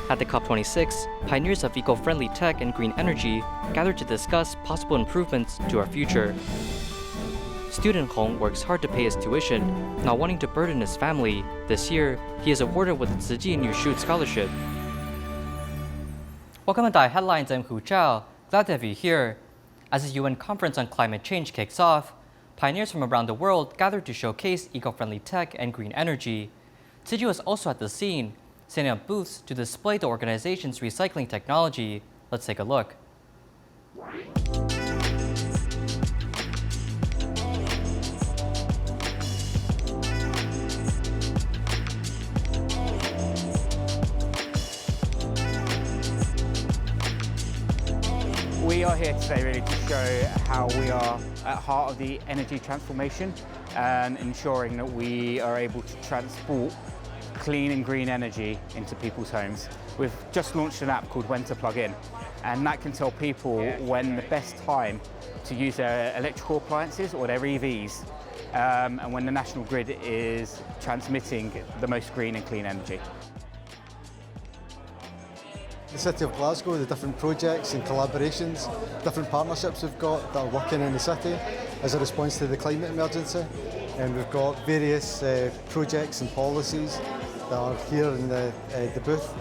At the COP26, pioneers of eco-friendly tech and green energy gathered to discuss possible improvements to our future. Student Hong works hard to pay his tuition, not wanting to burden his family. This year, he is awarded with the Tzu Chi New Shoot Scholarship. Welcome to Dai Headlines. I'm Hu Zhao. Glad to have you here. As the UN Conference on Climate Change kicks off, pioneers from around the world gathered to showcase eco-friendly tech and green energy. Tzu Chi was also at the scene, setting up booths to display the organization's recycling technology. Let's take a look. We are here today really to show how we are at heart of the energy transformation and ensuring that we are able to transport clean and green energy into people's homes. We've just launched an app called When to Plug In, and that can tell people when the best time to use their electrical appliances or their EVs, and when the national grid is transmitting the most green and clean energy. The City of Glasgow, the different projects and collaborations, different partnerships we've got that are working in the city as a response to the climate emergency. And we've got various projects and policies that are here in the booth.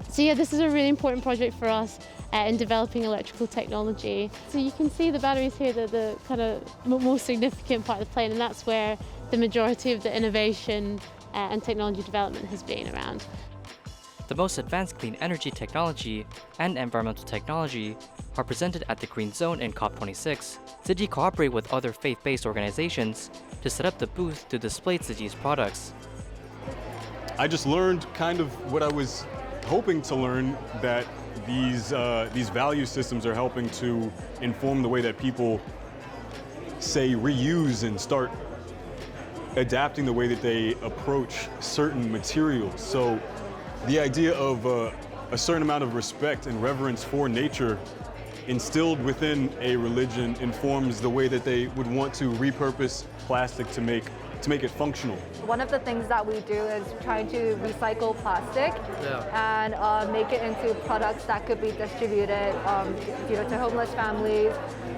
So yeah, this is a really important project for us in developing electrical technology. So you can see the batteries here, the kind of most significant part of the plane, and that's where the majority of the innovation and technology development has been around. The most advanced clean energy technology and environmental technology are presented at the Green Zone in COP26. Tzu Chi cooperated with other faith-based organizations to set up the booth to display Tzu Chi's products. I just learned kind of what I was hoping to learn, that these value systems are helping to inform the way that people say reuse and start adapting the way that they approach certain materials. So the idea of a certain amount of respect and reverence for nature instilled within a religion informs the way that they would want to repurpose plastic to make it functional. One of the things that we do is trying to recycle plastic and make it into products that could be distributed to homeless families.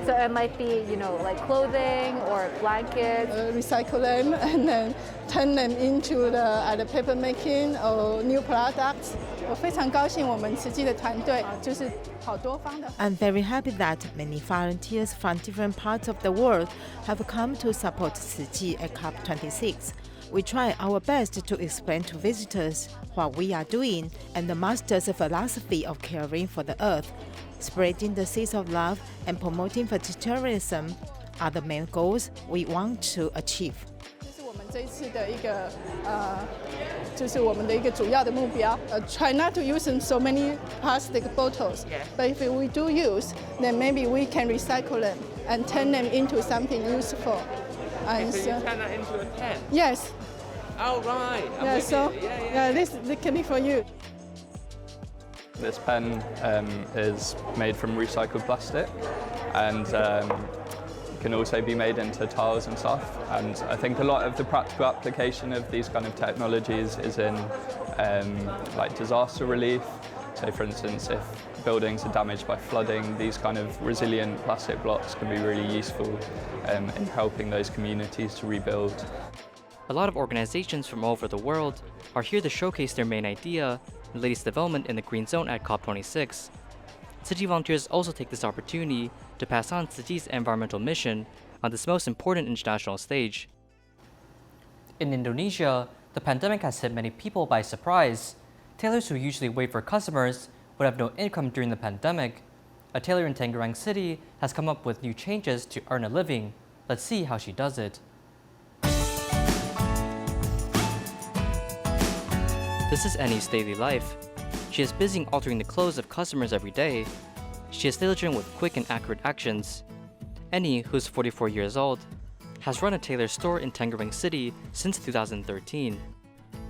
So it might be, like clothing or blankets. Recycle them and then turn them into the paper making or new products. 我非常高兴我们慈济的团队就是好多方的。I'm very happy that many volunteers from different parts of the world have come to support Tzu Chi at COP26. We try our best to explain to visitors what we are doing and the master's philosophy of caring for the earth. Spreading the seeds of love and promoting vegetarianism are the main goals we want to achieve. 这是我们这一次的一个就是我们的一个主要的目标。Try not to use so many plastic bottles, but if we do use, then maybe we can recycle them and turn them into something useful. And so you turn that into a pen? Yes. Oh right. This can be for you. This pen is made from recycled plastic and can also be made into tiles and stuff. And I think a lot of the practical application of these kind of technologies is in like disaster relief. So for instance, if buildings are damaged by flooding, these kind of resilient plastic blocks can be really useful in helping those communities to rebuild. A lot of organizations from all over the world are here to showcase their main idea, the latest development in the Green Zone at COP26. Tzu Chi volunteers also take this opportunity to pass on Tzu Chi's environmental mission on this most important international stage. In Indonesia, the pandemic has hit many people by surprise. Tailors who usually wait for customers would have no income during the pandemic. A tailor in Tangerang City has come up with new changes to earn a living. Let's see how she does it. This is Annie's daily life. She is busy altering the clothes of customers every day. She is diligent with quick and accurate actions. Annie, who's 44 years old, has run a tailor store in Tangerang City since 2013.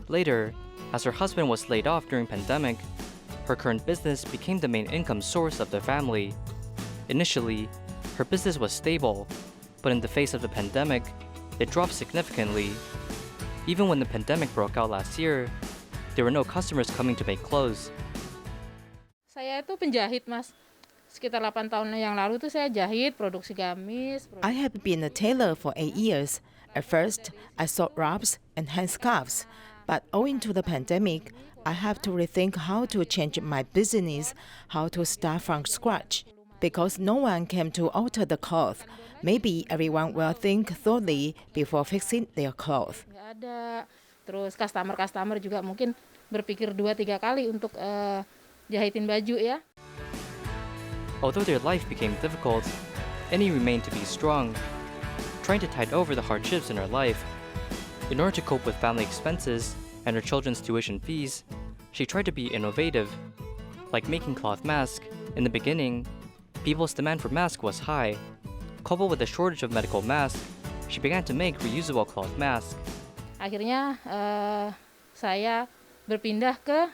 Later, as her husband was laid off during pandemic, her current business became the main income source of the family. Initially, her business was stable, but in the face of the pandemic, it dropped significantly. Even when the pandemic broke out last year, there were no customers coming to make clothes. Saya itu penjahit, Mas. Sekitar 8 tahun yang lalu tuh saya jahit, produksi gamis. I have been a tailor for 8 years. At first, I sold wraps and handscarves, but owing to the pandemic, I have to rethink how to change my business, how to start from scratch. Because no one came to alter the cloth, maybe everyone will think thoroughly before fixing their cloth. Nggak ada. Terus customer juga mungkin berpikir 2-3 kali untuk jahitin baju ya. Although their life became difficult, Annie remained to be strong, trying to tide over the hardships in her life. In order to cope with family expenses and her children's tuition fees, she tried to be innovative. Like making cloth masks, in the beginning, people's demand for masks was high. Coupled with a shortage of medical masks, she began to make reusable cloth masks. Akhirnya saya berpindah ke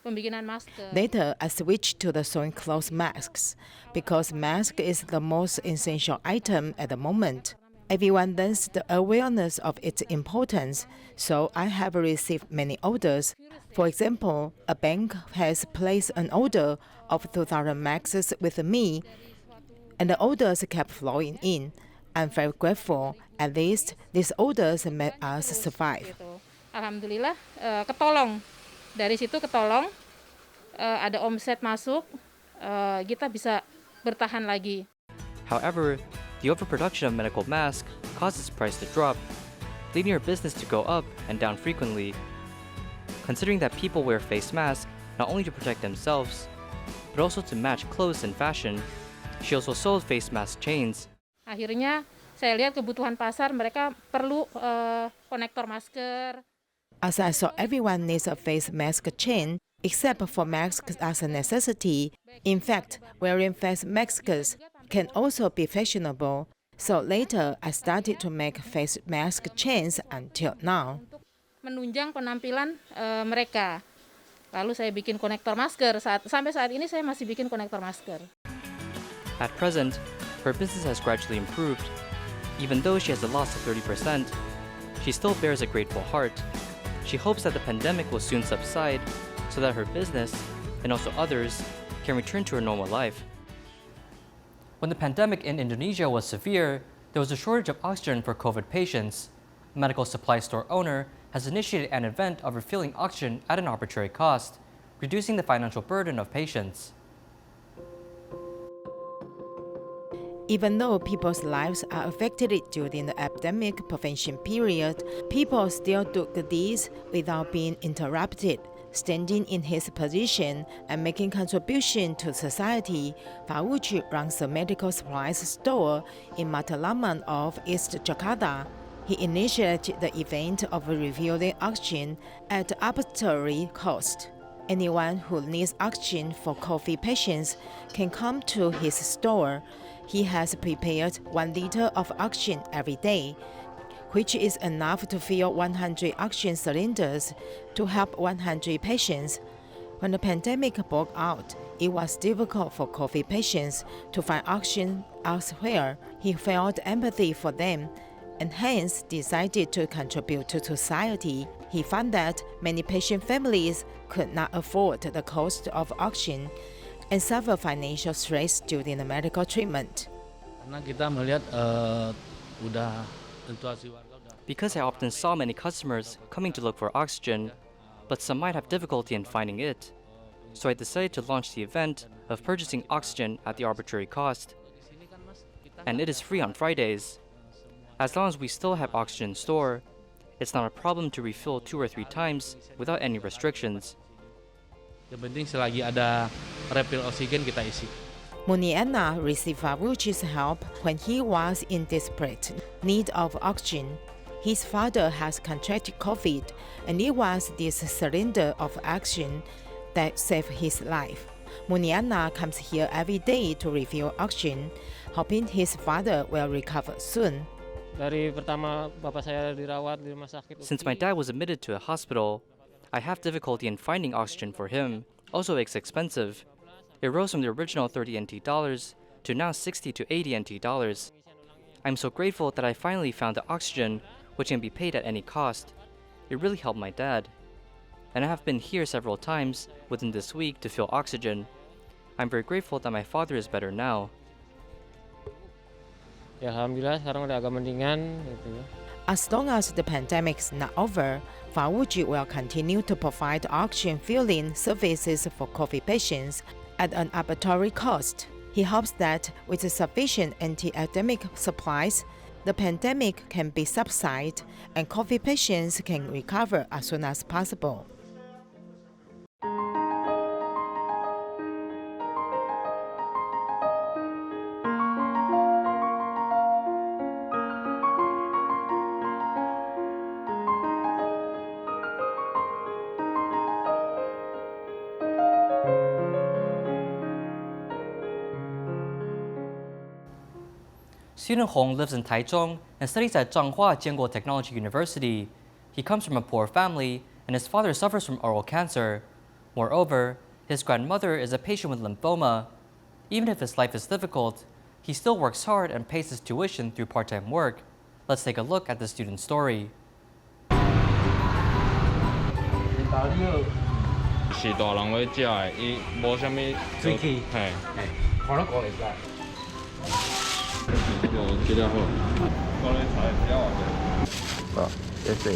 pembikinan masker. Later, I switched to the sewing cloth masks because mask is the most essential item at the moment. Everyone learns the awareness of its importance, so I have received many orders. For example, a bank has placed an order of 2,000 masks with me, and the orders kept flowing in. I'm very grateful. At least these orders made us survive. Alhamdulillah, ketolong. Dari situ ketolong, ada omset masuk, kita bisa bertahan lagi. However, the overproduction of medical masks causes price to drop, leading her business to go up and down frequently. Considering that people wear face masks not only to protect themselves, but also to match clothes and fashion, she also sold face mask chains. Akhirnya saya lihat kebutuhan pasar, mereka perlu konektor masker. As I saw everyone needs a face mask chain, except for masks as a necessity. In fact, wearing face masks can also be fashionable. So later, I started to make face mask chains until now. Menunjang penampilan mereka. Lalu saya bikin konektor masker. Sampai saat ini saya masih bikin konektor masker. At present, her business has gradually improved. Even though she has a loss of 30%, she still bears a grateful heart. She hopes that the pandemic will soon subside so that her business, and also others, can return to her normal life. When the pandemic in Indonesia was severe, there was a shortage of oxygen for COVID patients. A medical supply store owner has initiated an event of refilling oxygen at an arbitrary cost, reducing the financial burden of patients. Even though people's lives are affected during the epidemic prevention period, people still took this without being interrupted. Standing in his position and making contribution to society, Tzu Chi runs a medical supplies store in Matalaman of East Jakarta. He initiated the event of refilling oxygen at arbitrary cost. Anyone who needs oxygen for COVID patients can come to his store. He has prepared 1 liter of oxygen every day, which is enough to fill 100 oxygen cylinders to help 100 patients. When the pandemic broke out, it was difficult for COVID patients to find oxygen elsewhere. He felt empathy for them and hence decided to contribute to society. He found that many patient families could not afford the cost of oxygen and suffer financial stress during the medical treatment. Because I often saw many customers coming to look for oxygen, but some might have difficulty in finding it. So I decided to launch the event of purchasing oxygen at the arbitrary cost. And it is free on Fridays. As long as we still have oxygen in store, it's not a problem to refill 2 or 3 times without any restrictions. Yang penting selagi ada refill oksigen kita isi. Muniana received Tzu Chi's help when he was in desperate need of oxygen. His father has contracted COVID, and it was this cylinder of oxygen that saved his life. Muniana comes here every day to refill oxygen, hoping his father will recover soon. Since my dad was admitted to a hospital, I have difficulty in finding oxygen for him. Also, it's expensive. It rose from the original 30 NT dollars to now 60 to 80 NT dollars. I'm so grateful that I finally found the oxygen which can be paid at any cost. It really helped my dad. And I have been here several times within this week to feel oxygen. I'm very grateful that my father is better now. Ya alhamdulillah sekarang udah agak mendingan gitu ya. As long as the pandemic is not over, Fawuji will continue to provide oxygen filling services for COVID patients at an arbitrary cost. He hopes that with sufficient anti-epidemic supplies, the pandemic can be subsided and COVID patients can recover as soon as possible. Student Hong lives in Taichung and studies at Zhanghua Jianguo Technology University. He comes from a poor family, and his father suffers from oral cancer. Moreover, his grandmother is a patient with lymphoma. Even if his life is difficult, he still works hard and pays his tuition through part-time work. Let's take a look at the student's story. 是大人要食的，伊无啥物。Tzu Chi，嘿，看得过会使。这个比较好，高丽菜比较好吃。啊，也对。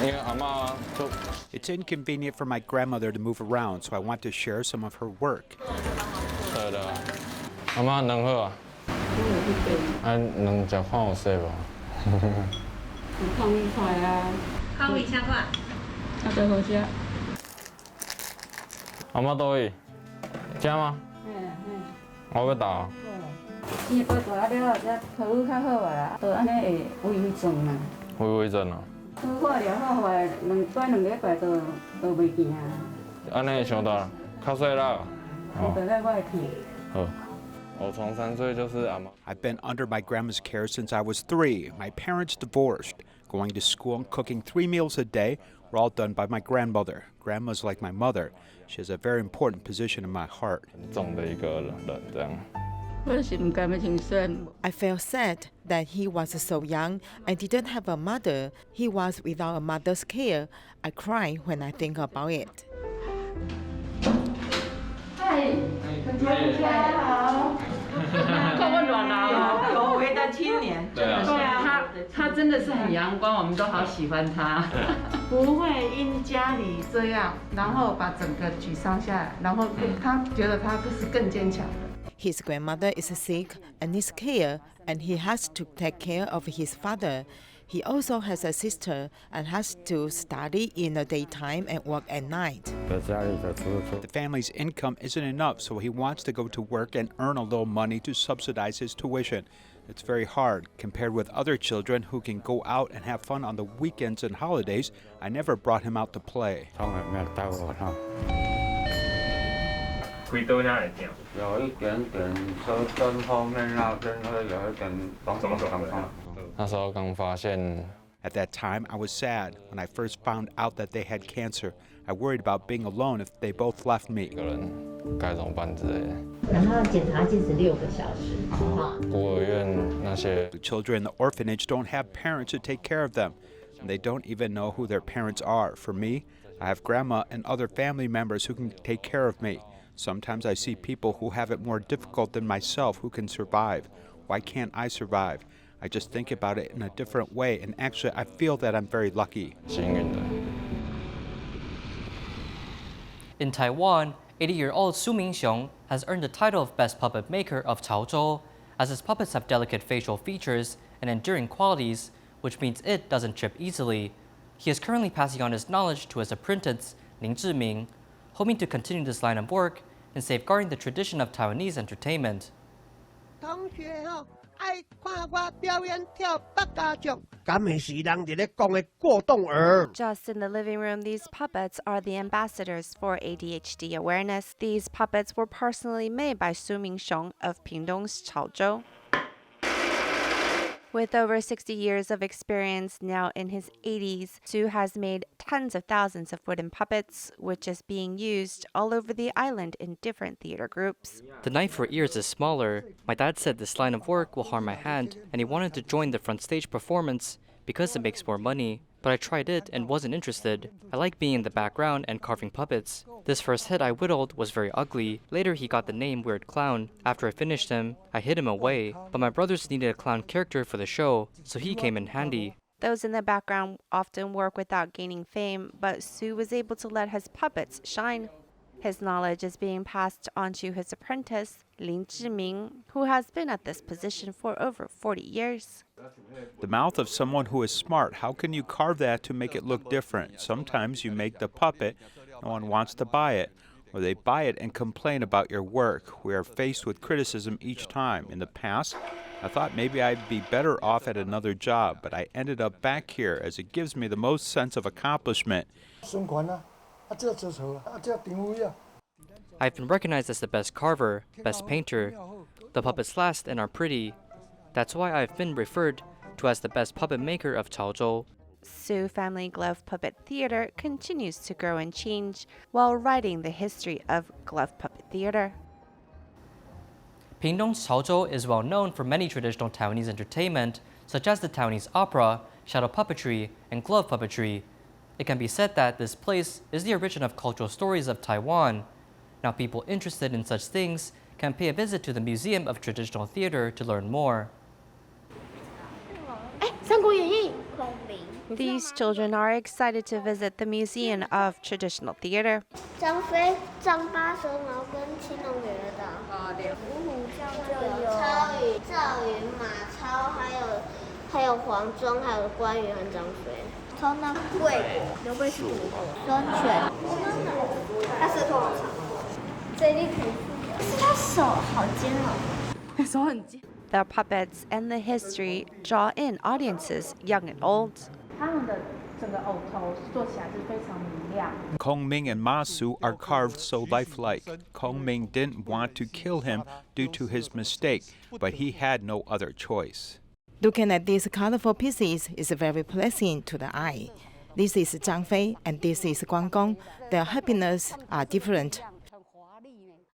因为阿嬷就。It's inconvenient for my grandmother to move around, so I want to share some of her work. 对的，阿嬷能好啊？能食看有食无？有高丽菜啊。高丽菜块。啊，最好吃。阿嬷倒位，食吗？我要打。伊包大了，才皮肤较好啦，都安尼会微微肿啦。微肿啊。拄化疗好后，2礼拜都袂行啊。安尼会伤大，较细粒。我大概我会听。好。我从3岁就是阿嬷。I've been under my grandma's care since I was 3. My parents divorced. Going to school and cooking 3 meals a day were all done by my grandmother. Grandma's like my mother. She has a very important position in my heart. 重的一个人这样。I felt sad that he was so young and didn't have a mother. He was without a mother's care. I cry when I think about it. 嗨，大家好。够温暖了，久违的青年。对啊，他真的是很阳光，我们都好喜欢他。不会因家里这样，然后把整个沮丧下来，然后他觉得他是更坚强的。His grandmother is sick and needs care, and he has to take care of his father. He also has a sister and has to study in the daytime and work at night. The family's income isn't enough, so he wants to go to work and earn a little money to subsidize his tuition. It's very hard compared with other children who can go out and have fun on the weekends and holidays. I never brought him out to play. 几多下会痛？有一点点舌根后面那边会有一点肿肿痛。那时候刚发现。At that time, I was sad. When I first found out that they had cancer, I worried about being alone if they both left me. 一个人该怎么办之类的。然后检查禁止6个小时。孤儿院那些。The children in the orphanage don't have parents to take care of them, and they don't even know who their parents are. For me, I have grandma and other family members who can take care of me. Sometimes I see people who have it more difficult than myself who can survive. Why can't I survive? I just think about it in a different way, and actually I feel that I'm very lucky. 幸运的。In Taiwan, 80-year-old Su Mingxiong has earned the title of Best Puppet Maker of Chaozhou, as his puppets have delicate facial features and enduring qualities, which means it doesn't trip easily. He is currently passing on his knowledge to his apprentice, Ning Zhiming, hoping to continue this line of work and safeguarding the tradition of Taiwanese entertainment. 同学爱看我表演跳八家将，敢会是人伫咧讲的过动儿。 Just in the living room, these puppets are the ambassadors for ADHD awareness. These puppets were personally made by Su Mingxiong of Pingdong's Chaozhou. With over 60 years of experience, now in his 80s, Tzu has made tens of thousands of wooden puppets, which is being used all over the island in different theater groups. The knife for ears is smaller. My dad said this line of work will harm my hand, and he wanted to join the front stage performance because it makes more money. But I tried it and wasn't interested. I like being in the background and carving puppets. This first head I whittled was very ugly. Later he got the name Weird Clown. After I finished him, I hid him away. But my brothers needed a clown character for the show, so he came in handy. Those in the background often work without gaining fame, but Tzu was able to let his puppets shine. His knowledge is being passed on to his apprentice, Lin Zhiming, who has been at this position for over 40 years. The mouth of someone who is smart, how can you carve that to make it look different? Sometimes you make the puppet, no one wants to buy it, or they buy it and complain about your work. We are faced with criticism each time. In the past, I thought maybe I'd be better off at another job, but I ended up back here as it gives me the most sense of accomplishment. I've been recognized as the best carver, best painter. The puppets last and are pretty. That's why I've been referred to as the best puppet maker of Chaozhou. Tzu Family Glove Puppet Theater continues to grow and change while writing the history of glove puppet theater. Pingdong's Chaozhou is well known for many traditional Taiwanese entertainment, such as the Taiwanese opera, shadow puppetry, and glove puppetry. It can be said that this place is the origin of cultural stories of Taiwan. Now people interested in such things can pay a visit to the Museum of Traditional Theater to learn more. These children are excited to visit the Museum of Traditional Theater. The puppets and the history draw in audiences, young and old. Kongming and Masu are carved so lifelike. Kongming didn't want to kill him due to his mistake, but he had no other choice. Looking at these colorful pieces is very pleasing to the eye. This is Zhang Fei and this is Guang Gong. Their happiness are different.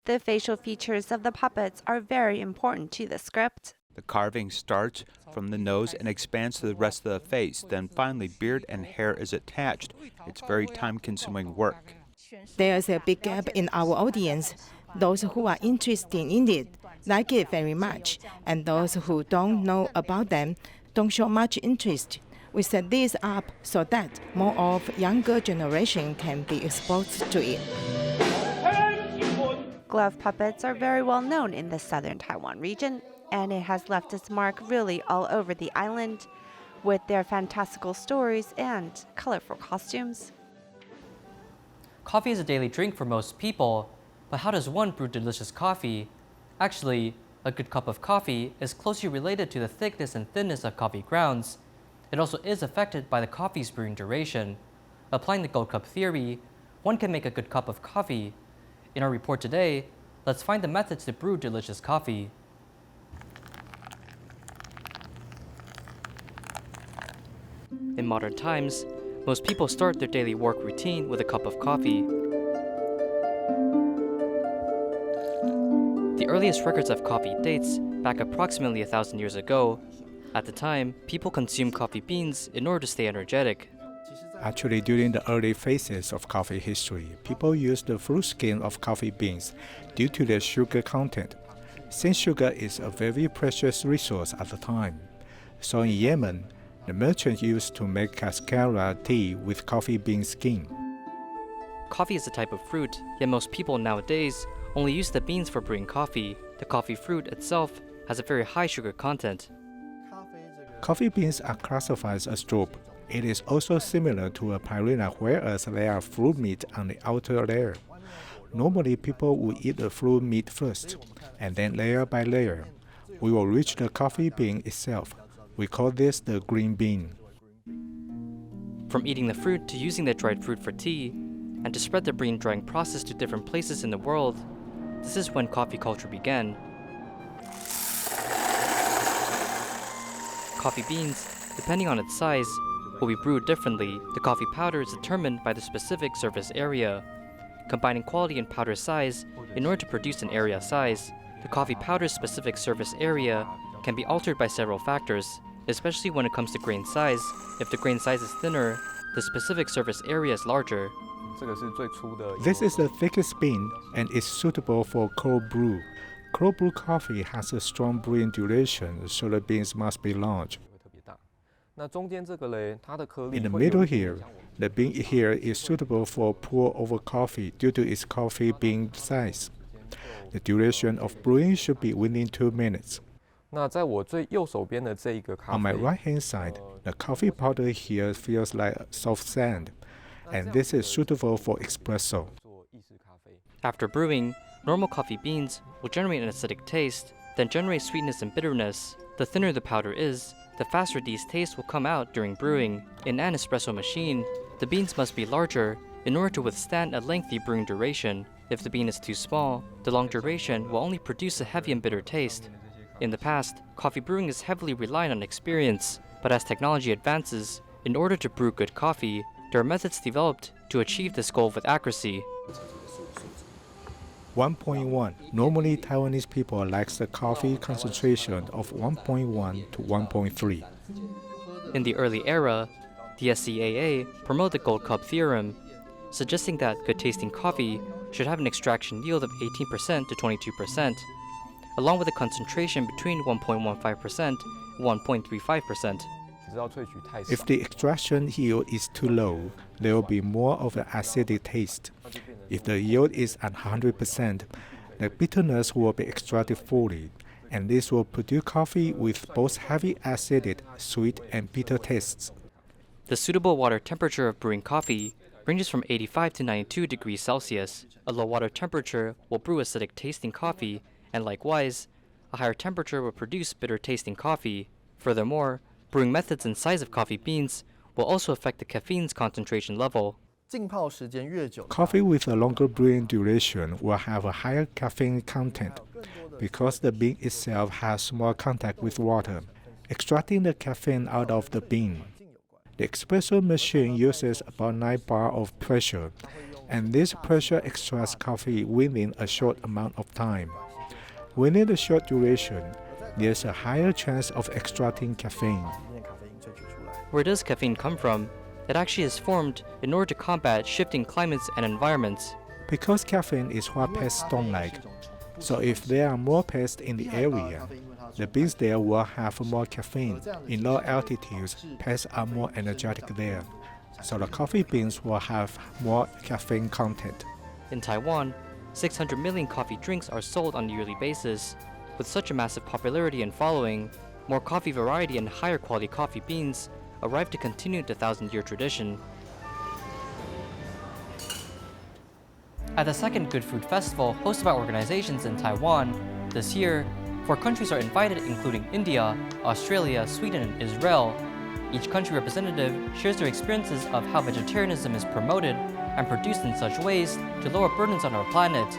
The facial features of the puppets are very important to the script. The carving starts from the nose and expands to the rest of the face. Then finally beard and hair is attached. It's very time-consuming work. There's a big gap in our audience. Those who are interested in it like it very much, and those who don't know about them don't show much interest. We set this up so that more of younger generation can be exposed to it. Glove puppets are very well known in the southern Taiwan region, and it has left its mark really all over the island with their fantastical stories and colorful costumes. Coffee is a daily drink for most people, but how does one brew delicious coffee? Actually, a good cup of coffee is closely related to the thickness and thinness of coffee grounds. It also is affected by the coffee's brewing duration. Applying the gold cup theory, one can make a good cup of coffee. In our report today, let's find the methods to brew delicious coffee. In modern times, most people start their daily work routine with a cup of coffee. The earliest records of coffee dates back approximately 1,000 years ago. At the time, people consumed coffee beans in order to stay energetic. Actually, during the early phases of coffee history, people used the fruit skin of coffee beans due to their sugar content. Since sugar is a very precious resource at the time, so in Yemen, the merchants used to make cascara tea with coffee bean skin. Coffee is a type of fruit, yet most people nowadays only use the beans for brewing coffee. The coffee fruit itself has a very high sugar content. Coffee beans are classified as drupe. It is also similar to a pyrena, whereas there are fruit meat on the outer layer. Normally, people will eat the fruit meat first, and then layer by layer, we will reach the coffee bean itself. We call this the green bean. From eating the fruit to using the dried fruit for tea, and to spread the bean drying process to different places in the world, this is when coffee culture began. coffee beans, depending on its size, will be brewed differently. The coffee powder is determined by the specific surface area. Combining quality and powder size in order to produce an area size, the coffee powder's specific surface area can be altered by several factors, especially when it comes to grain size. If the grain size is thinner, the specific surface area is larger. This is the thickest bean and is suitable for cold brew. Cold brew coffee has a strong brewing duration, so the beans must be large. In the middle here, the bean here is suitable for pour-over coffee due to its coffee bean size. The duration of brewing should be within 2 minutes. On my right-hand side, the coffee powder here feels like soft sand, and this is suitable for espresso. After brewing, normal coffee beans will generate an acidic taste, then generate sweetness and bitterness. The thinner the powder is, the faster these tastes will come out during brewing. In an espresso machine, the beans must be larger in order to withstand a lengthy brewing duration. If the bean is too small, the long duration will only produce a heavy and bitter taste. In the past, coffee brewing is heavily reliant on experience, but as technology advances, in order to brew good coffee, there are methods developed to achieve this goal with accuracy. 1.1. Normally, Taiwanese people like the coffee concentration of 1.1 to 1.3. In the early era, the SCAA promoted the Gold Cup theorem, suggesting that good-tasting coffee should have an extraction yield of 18% to 22%, along with a concentration between 1.15% and 1.35%. If the extraction yield is too low, there will be more of an acidic taste. If the yield is at 100%, the bitterness will be extracted fully, and this will produce coffee with both heavy acidic, sweet, and bitter tastes. The suitable water temperature of brewing coffee ranges from 85 to 92 degrees Celsius. A low water temperature will brew acidic tasting coffee, and likewise, a higher temperature will produce bitter tasting coffee. Furthermore, brewing methods and size of coffee beans will also affect the caffeine's concentration level. Coffee with a longer brewing duration will have a higher caffeine content because the bean itself has more contact with water, extracting the caffeine out of the bean. The espresso machine uses about 9 bar of pressure, and this pressure extracts coffee within a short amount of time. Within a short duration, there's a higher chance of extracting caffeine. Where does caffeine come from? It actually is formed in order to combat shifting climates and environments. Because caffeine is what pests don't like, so if there are more pests in the area, the beans there will have more caffeine. In low altitudes, pests are more energetic there, so the coffee beans will have more caffeine content. In Taiwan, 600 million coffee drinks are sold on a yearly basis. With such a massive popularity and following, more coffee variety and higher quality coffee beans arrive to continue the 1,000-year tradition. At the second Good Food Festival hosted by organizations in Taiwan, this year, 4 countries are invited, including India, Australia, Sweden, and Israel. Each country representative shares their experiences of how vegetarianism is promoted and produced in such ways to lower burdens on our planet.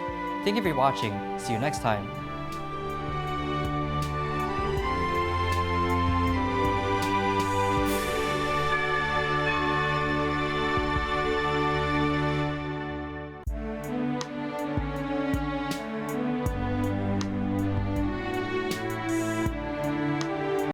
Thank you for watching. See you next time.